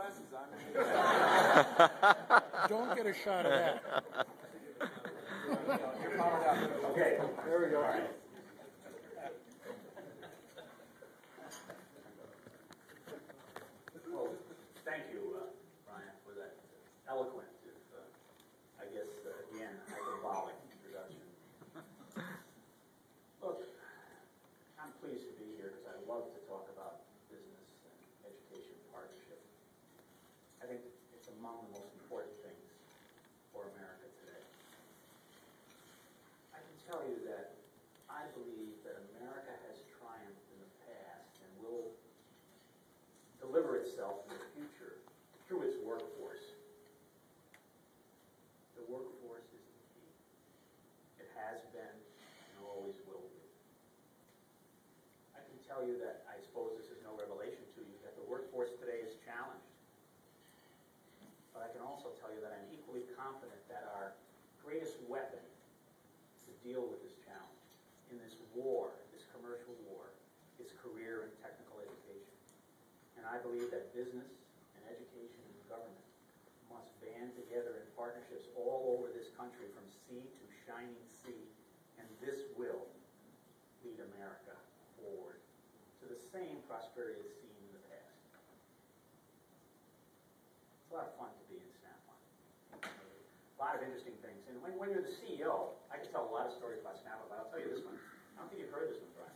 glasses on. Don't get a shot of that. You're powered up. Okay, There we go. all right. Well, thank you, Brian, for that eloquent, I guess, again, hyperbolic introduction. Look, I'm pleased to be here because I love to talk about business and education partnership. I think it's among the most important things for America today. I can tell you that I believe that America has triumphed in the past and will deliver itself in the future through its workforce. The workforce is the key. It has been and always will be. I can tell you that, I suppose this is no revelation to you, that the workforce today is challenged. But I can also tell you that I'm equally confident that our greatest weapon to deal with this challenge in this war, this commercial war, is career and technical education. And I believe that business and education and government must band together in partnerships all over this country from sea to shining sea, and this will lead America forward to the same prosperity it's seen in the past. It's a lot of fun to be in Snap-on. A lot of interesting things. And when you're the CEO, I could tell a lot of stories about Snap-on, but I'll tell you this one. I don't think you've heard this one, Brian.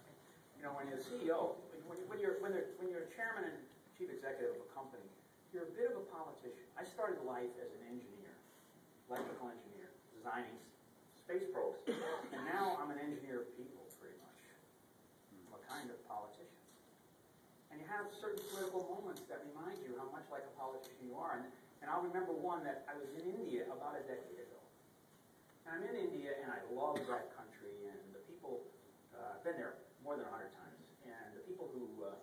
You know, when you're the CEO, when you're a chairman and chief executive of a company, you're a bit of a politician. I started life as an engineer, electrical engineer, designing space probes, and now I'm an engineer of people, pretty much. I'm a kind of politician. And you have certain political moments that remind you how much like a politician you are. And I'll remember one that I was in India about a decade ago. And I'm in India, and I love that country, and the people, I've been there more than 100 times, and the people who were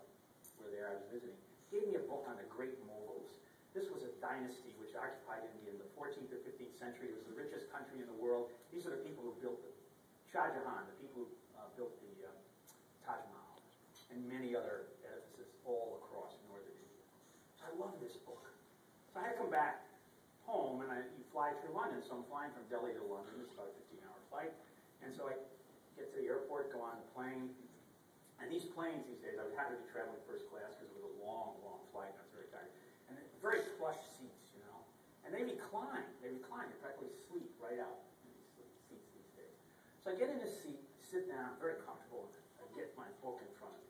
there, I was visiting, gave me a book on the Great Moguls. This was a dynasty which occupied India in the 14th or 15th century. It was the richest country in the world. These are the people who built the Shah Jahan, the people who built the Taj Mahal, and many other edifices all across northern India. So I love this book. So I had to come back home, and you fly through London. So I'm flying from Delhi to London. It's about a 15-hour flight. And so I get to the airport, go on the plane. And these planes these days, I was happy to be traveling first class because it was a long, long flight, and I was very tired. And very plush seats, you know. And they recline. You practically sleep right out in these seats these days. So I get in the seat, sit down, very comfortable. I get my book in front of me,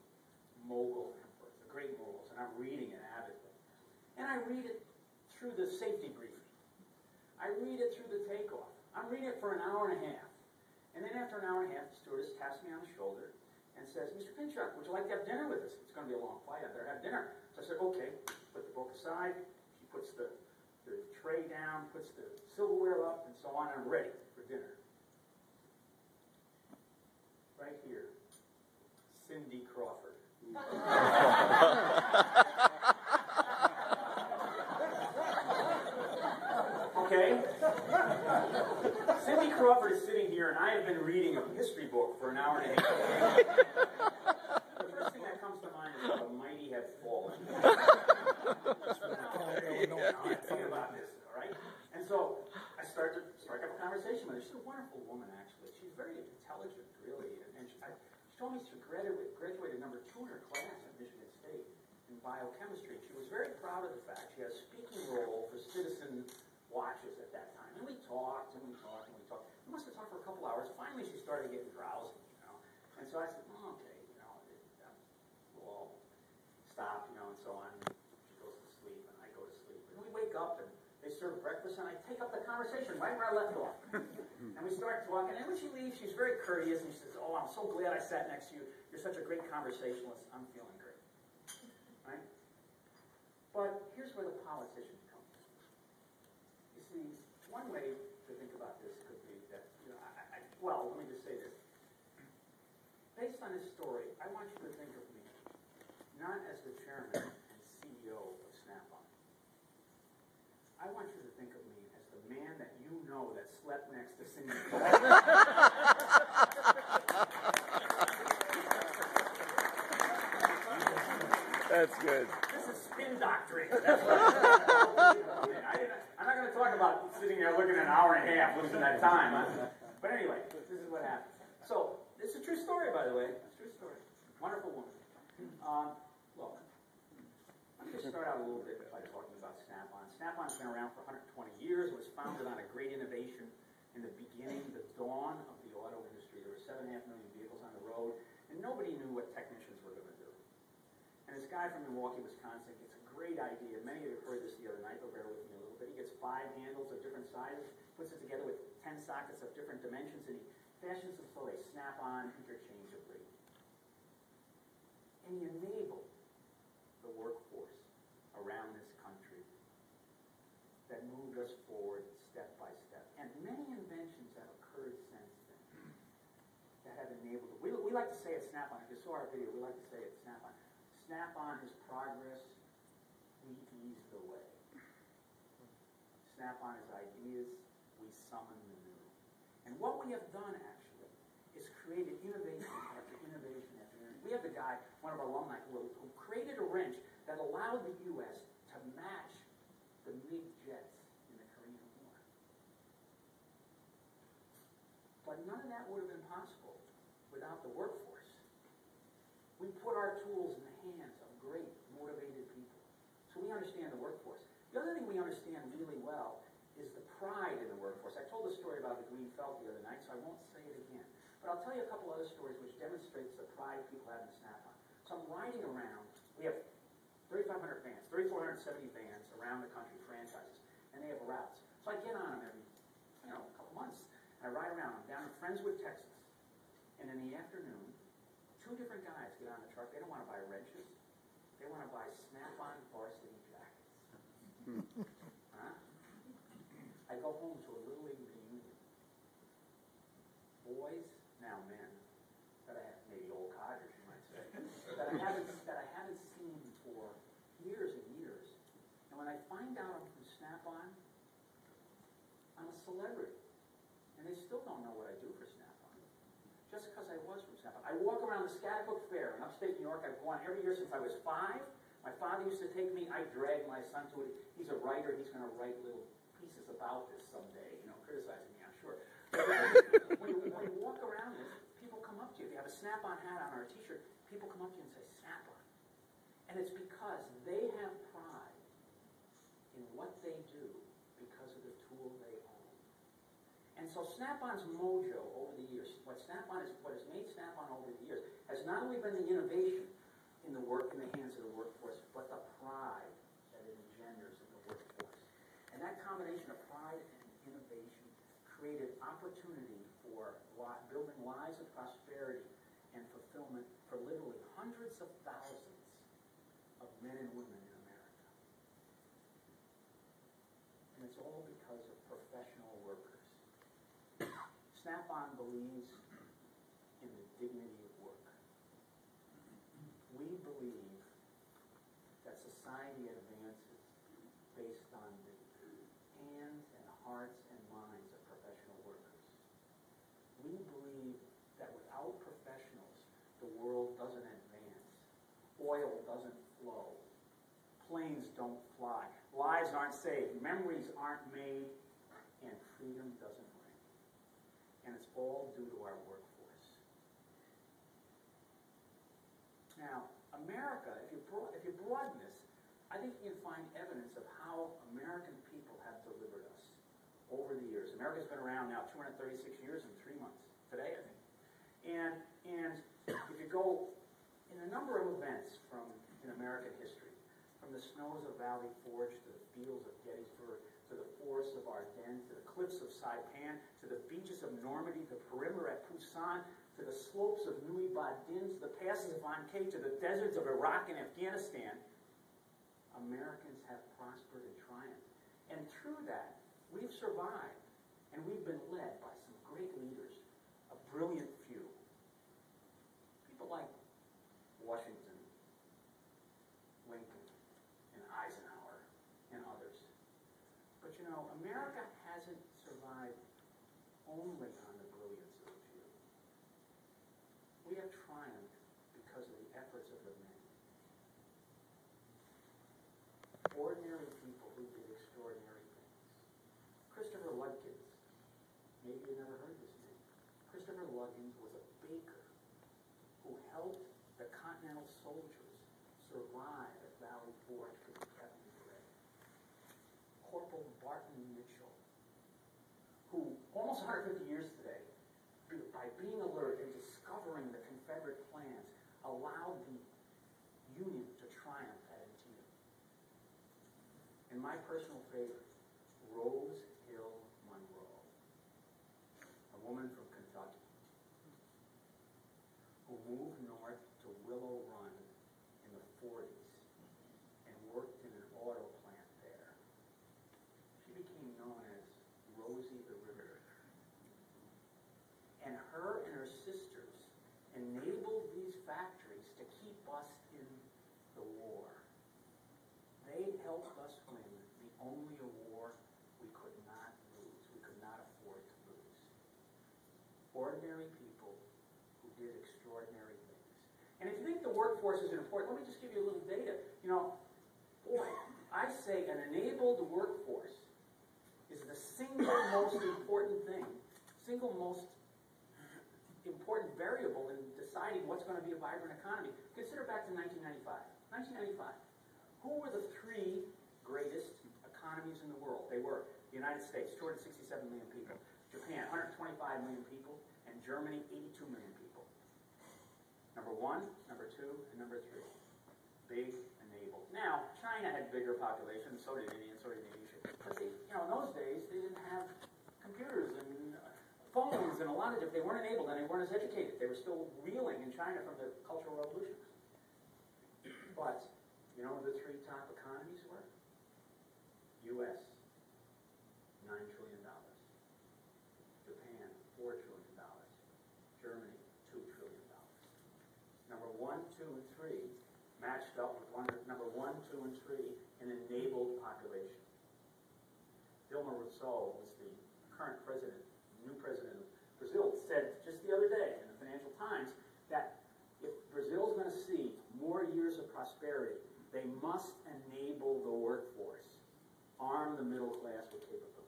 Mughal Emperor, the Great Mughals, and I'm reading it avidly. And I read it through the safety briefing. I read it through the takeoff. I'm reading it for an hour and a half. And then after an hour and a half, the stewardess taps me on the shoulder and says, "Mr. Pinchuk, would you like to have dinner with us? It's going to be a long flight. I better have dinner." So I said, "Okay." Put the book aside. She puts the tray down, puts the silverware up, and so on. I'm ready for dinner. Right here, Cindy Crawford. Okay? Cindy Crawford is sitting here, and I have been reading a history book for an hour and a half. The first thing that comes to mind is how the mighty have fallen. Think about this, all right? And so I start to strike up a conversation with her. She's a wonderful woman, actually. She's very intelligent, really. And she told me she graduated number 2 in her class at Michigan State in biochemistry. She was very proud of the fact she had a speaking role for Citizen Watches at that time. And we talked, and we talked, and we talked. We must have talked for a couple hours. Finally, she started getting drowsy, you know. And so I said, "Oh, okay, you know, we'll all stop, you know," and so on. She goes to sleep, and I go to sleep. And we wake up, and they serve breakfast, and I take up the conversation right where I left off. And we start talking, and when she leaves, she's very courteous, and she says, "Oh, I'm so glad I sat next to you. You're such a great conversationalist. I'm feeling great." Right? But here's where the politician comes in. You see, one way to think about this could be that, you know, well, let me just say this. Based on this story, I want you to think of me not as the chairman and CEO of Snap-on. I want you to think of me as the man that you know that slept next to Cindy. That's That's good. This is spin doctrine. That's what I'm not going to talk about sitting there looking at an hour and a half, losing that time. Huh? But anyway, this is what happened. So, this is a true story, by the way. It's a true story. Wonderful woman. Look, let me just start out a little bit by talking about Snap-on. Snap-on's been around for 120 years. It was founded on a great innovation in the beginning, the dawn of the auto industry. There were 7.5 million vehicles on the road, and nobody knew what technicians were going to do. And this guy from Milwaukee, Wisconsin, gets a great idea. Many of you heard this the other night, but bear with me a little bit. He gets 5 handles of different sizes, puts it together with 10 sockets of different dimensions, and he fashions them so they snap on interchangeably. And he enabled the workforce around this country that moved us forward step by step. And many inventions have occurred since then that have enabled it. We like to say at Snap-on, if you saw our video, we like to say at Snap-on, Snap-on is progress, we ease the way. Snap-on is ideas, we summon the new. And what we have done, actually, is created innovation after innovation after innovation. We have the guy, one of our alumni, who created a wrench that allowed the U.S. to match the MiG jets in the Korean War. But none of that would have been possible without the workforce. We put our tools in the hands of great, motivated people. So we understand the workforce. The other thing we understand really well is the pride in the workforce. I told a story about the green felt the other night, so I won't say it again. But I'll tell you a couple other stories which demonstrates the pride people have in Snap-on. So I'm riding around. We have 3,500 vans, 3,470 vans around the country, franchises, and they have routes. So I get on them every, couple months, and I ride around. I'm down in Friendswood, Texas, and in the afternoon, 2 different guys get on the truck. They don't want to buy wrenches. They want to buy Snap-on varsity jackets. Huh? I go home to a Little League reunion. Boys, now men, that I have, maybe old codgers, you might say, that I haven't seen for years and years. And when I find out I'm from Snap-on, I'm a celebrity. And they still don't know what I do for Snap-on. Just because I was from Snap-on. I walk around the Scatbook Fair in upstate New York. I've gone every year since I was 5. My father used to take me. I dragged my son to it. He's a writer. He's going to write little pieces about this someday, criticizing me, I'm sure. When you walk around this, people come up to you. If you have a Snap-on hat on or a t-shirt, people come up to you and say, Snap-on. And it's because they have pride in what they do because of the tool they own. And so Snap-on's mojo over the years, what has made Snap-on over the years, has not only been the innovation in the hands of the workforce, but the pride that it engenders in the workforce. And that combination of pride and innovation created opportunity for building lives of prosperity and fulfillment for literally hundreds of thousands of men and women in America. And it's all because of professional workers. Snap-on believes in the dignity of work. We believe that society advances based on the hands and hearts and minds of professional workers. We believe that without professionals, the world doesn't advance. Oil doesn't flow. Planes don't fly. Lives aren't saved. Memories aren't made. And freedom doesn't ring. And it's all due to our workforce. Now, America, if you broaden this, I think you can find evidence of how American people have delivered us over the years. America's been around now 236 years and 3 months. Today, I think. And if you go in a number of events in American history, from the snows of Valley Forge to the fields of Gettysburg, to the forests of Ardennes, to the cliffs of Saipan, to the beaches of Normandy, the perimeter at Pusan, to the slopes of Nui Ba-Din, to the passes of Ankei, to the deserts of Iraq and Afghanistan, Americans have prospered and triumphed. And through that, we've survived, and we've been led by some great leaders, a brilliant few. People like Washington, Lincoln, and Eisenhower, and others. But America hasn't survived only on the brilliance of the few. We have triumphed because of the efforts of the many. people who did extraordinary things. Christopher Ludkins, maybe you never heard this name. Christopher Ludkins was a baker who helped the Continental soldiers survive at Valley Forge because he kept them bread. Corporal Barton Mitchell, who almost 150 years today, by being alert and discovering the Confederate plans, allowed the Union to triumph at Antietam. And my personal favorite, Rose Hill Monroe, a woman from Kentucky, who moved north to Willow Run in the 40s and worked in an auto plant there. She became known as Rosie the Riveter. And her and her sisters enabled these factories to keep us in the war. They helped us win the only war we could not lose, we could not afford to lose. Ordinary people who did extraordinary things. And if you think the workforce is important, let me just give you a little data. You know, boy, I say an enabled workforce is the single most important thing, single most important variable in deciding what's going to be a vibrant economy. Consider back to 1995. 1995. Who were the three greatest economies in the world? They were the United States, 267 million people, Japan, 125 million people, and Germany, 82 million people. Number one, number two, and number three. Big enabled. Now, China had bigger population, so did India, and so did Asia. But they, in those days, they didn't have computers and phones and a lot of different. They weren't enabled and they weren't as educated. They were still reeling in China from the Cultural Revolution. But you know what the three top economies were? U.S., $9 trillion. Japan, $4 trillion. Germany, $2 trillion. Number 1, 2, and 3 matched up with number 1, 2, and 3 in enabled population. Dilma Rousseff was the current president, new president of Brazil, said just the other day in the Financial Times that if Brazil is going to see more years of prosperity, they must enable the workforce, arm the middle class with capability.